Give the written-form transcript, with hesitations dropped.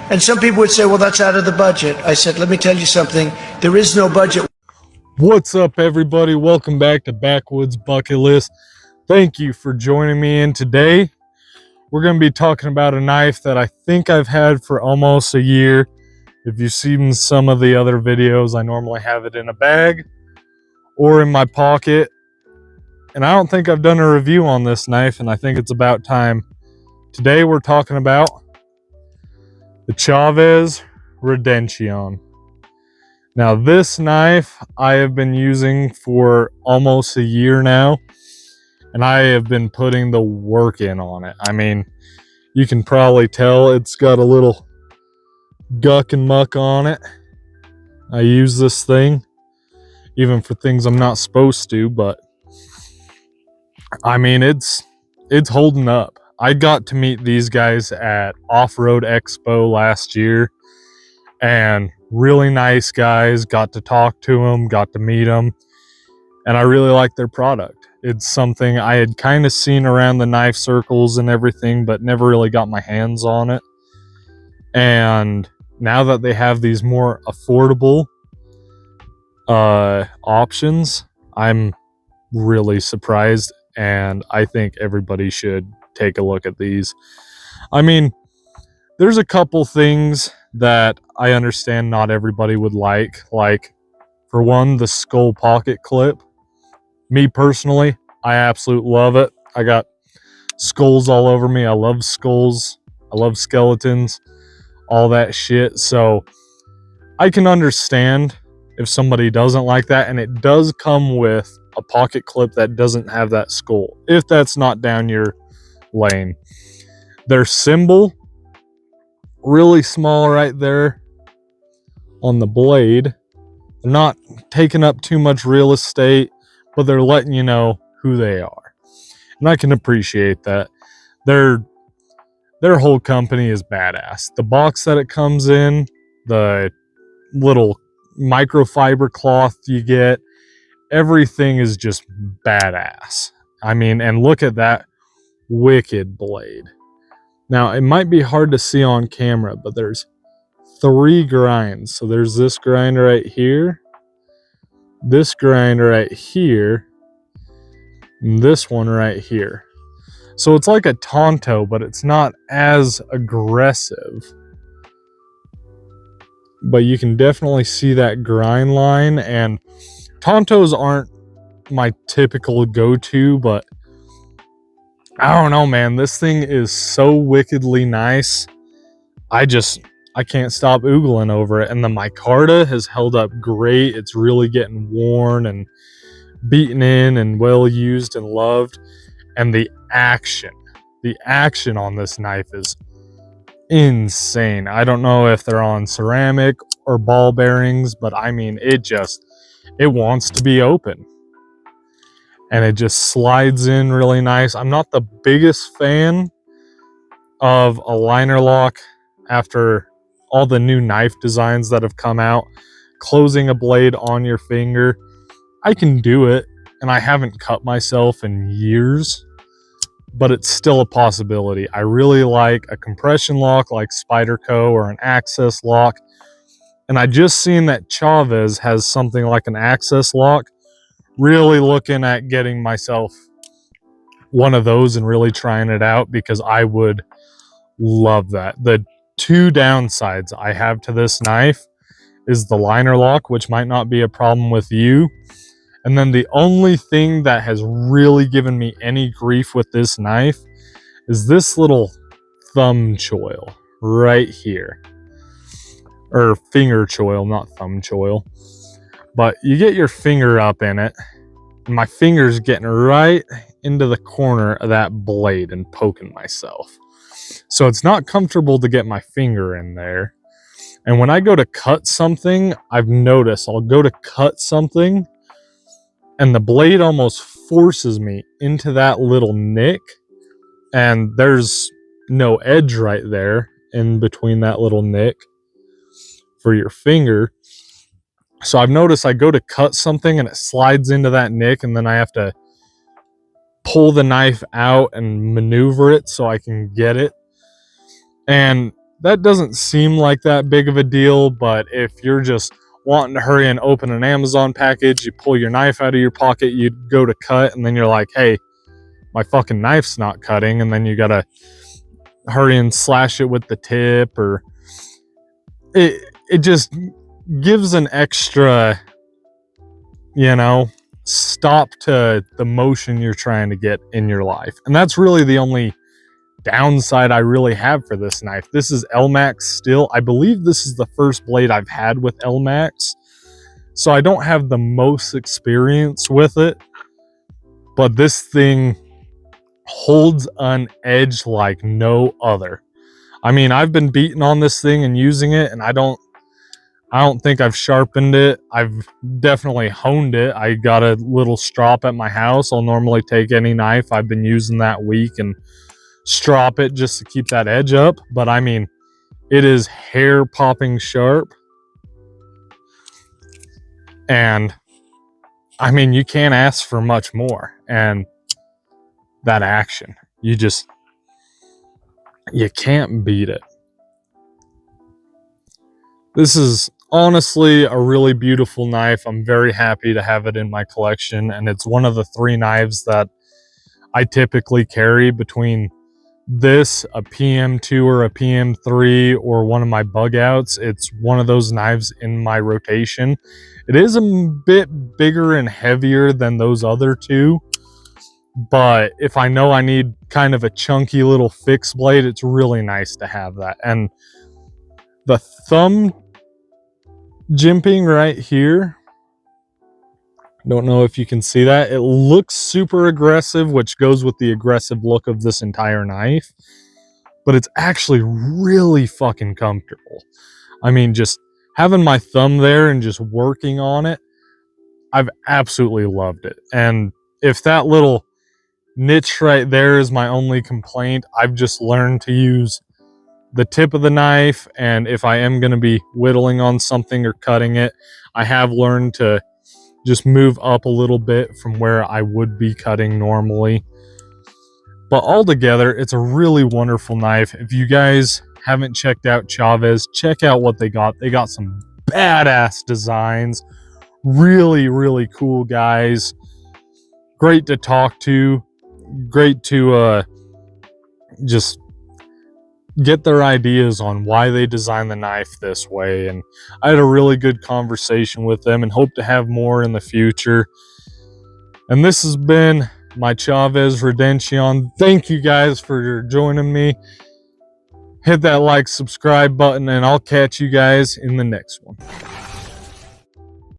And some people would say, well, that's out of the budget. I said, let me tell you something. There is no budget. What's up, everybody? Welcome back to Backwoods Bucket List. Thank you for joining me in today. We're going to be talking about a knife that I think I've had for almost a year. If you've seen some of the other videos, I normally have it in a bag or in my pocket. And I don't think I've done a review on this knife, and I think it's about time. Today we're talking about the Chaves Redencion. Now, this knife I have been using for almost a year now, and I have been putting the work in on it. I mean, you can probably tell it's got a little guck and muck on it. I use this thing even for things I'm not supposed to, but I mean, it's holding up. I got to meet these guys at Off-Road Expo last year, and really nice guys. Got to talk to them, got to meet them, and I really like their product. It's something I had kind of seen around the knife circles and everything, but never really got my hands on it. And now that they have these more affordable options, I'm really surprised, and I think everybody should take a look at these. I mean, there's a couple things that I understand not everybody would like for one, the skull pocket clip. Me personally, I absolutely love it. I got skulls all over me. I love skulls. I love skeletons, all that shit. So I can understand if somebody doesn't like that, and it does come with a pocket clip that doesn't have that skull, if that's not down your lane. Their symbol, really small right there on the blade. They're not taking up too much real estate, but they're letting you know who they are. And I can appreciate that. Their whole company is badass. The box that it comes in, the little microfiber cloth you get, everything is just badass. I mean, and look at that wicked blade. Now, it might be hard to see on camera, but there's 3 grinds. So there's this grind right here, this grind right here, and this one right here. So it's like a Tanto, but it's not as aggressive. But you can definitely see that grind line, and Tantos aren't my typical go-to, but I don't know, man. This thing is so wickedly nice. I can't stop oogling over it. And the Micarta has held up great. It's really getting worn and beaten in and well used and loved. And the action on this knife is insane. I don't know if they're on ceramic or ball bearings, but I mean, it wants to be open. And it just slides in really nice. I'm not the biggest fan of a liner lock after all the new knife designs that have come out. Closing a blade on your finger, I can do it, and I haven't cut myself in years, but it's still a possibility. I really like a compression lock like Spyderco or an access lock. And I just seen that Chaves has something like an access lock. Really looking at getting myself one of those and really trying it out, because I would love that. The 2 downsides I have to this knife is the liner lock, which might not be a problem with you. And then the only thing that has really given me any grief with this knife is this little thumb choil right here. Or finger choil, not thumb choil. But you get your finger up in it, and my finger's getting right into the corner of that blade and poking myself. So it's not comfortable to get my finger in there. And when I go to cut something, I've noticed I'll go to cut something, and the blade almost forces me into that little nick, and there's no edge right there in between that little nick for your finger. So I've noticed I go to cut something and it slides into that nick, and then I have to pull the knife out and maneuver it so I can get it. And that doesn't seem like that big of a deal, but if you're just wanting to hurry and open an Amazon package, you pull your knife out of your pocket, you go to cut, and then you're like, hey, my fucking knife's not cutting, and then you gotta hurry and slash it with the tip, or it just gives an extra, stop to the motion you're trying to get in your life. And that's really the only downside I really have for this knife. This is LMAX still. I believe this is the first blade I've had with LMAX, so I don't have the most experience with it, but this thing holds an edge like no other. I mean, I've been beating on this thing and using it, and I don't think I've sharpened it. I've definitely honed it. I got a little strop at my house. I'll normally take any knife I've been using that week and strop it just to keep that edge up. But I mean, it is hair popping sharp. And I mean, you can't ask for much more. And that action, you can't beat it. This is honestly a really beautiful knife. I'm very happy to have it in my collection, and it's one of the 3 knives that I typically carry between this, a PM2 or a PM3, or one of my bug outs. It's one of those knives in my rotation. It is a bit bigger and heavier than those other 2, but if I know I need kind of a chunky little fixed blade, it's really nice to have that. And the thumb jimping right here, don't know if you can see that. It looks super aggressive, which goes with the aggressive look of this entire knife, but it's actually really fucking comfortable. I mean, just having my thumb there and just working on it, I've absolutely loved it. And if that little niche right there is my only complaint, I've just learned to use the tip of the knife, and if I am going to be whittling on something or cutting it, I have learned to just move up a little bit from where I would be cutting normally. But altogether, it's a really wonderful knife. If you guys haven't checked out Chaves, check out what they got. They got some badass designs. Really, really cool guys. Great to talk to. Great to just get their ideas on why they designed the knife this way. And I had a really good conversation with them and hope to have more in the future. And this has been my Chaves Redencion. Thank you guys for joining me. Hit that like, subscribe button, and I'll catch you guys in the next one.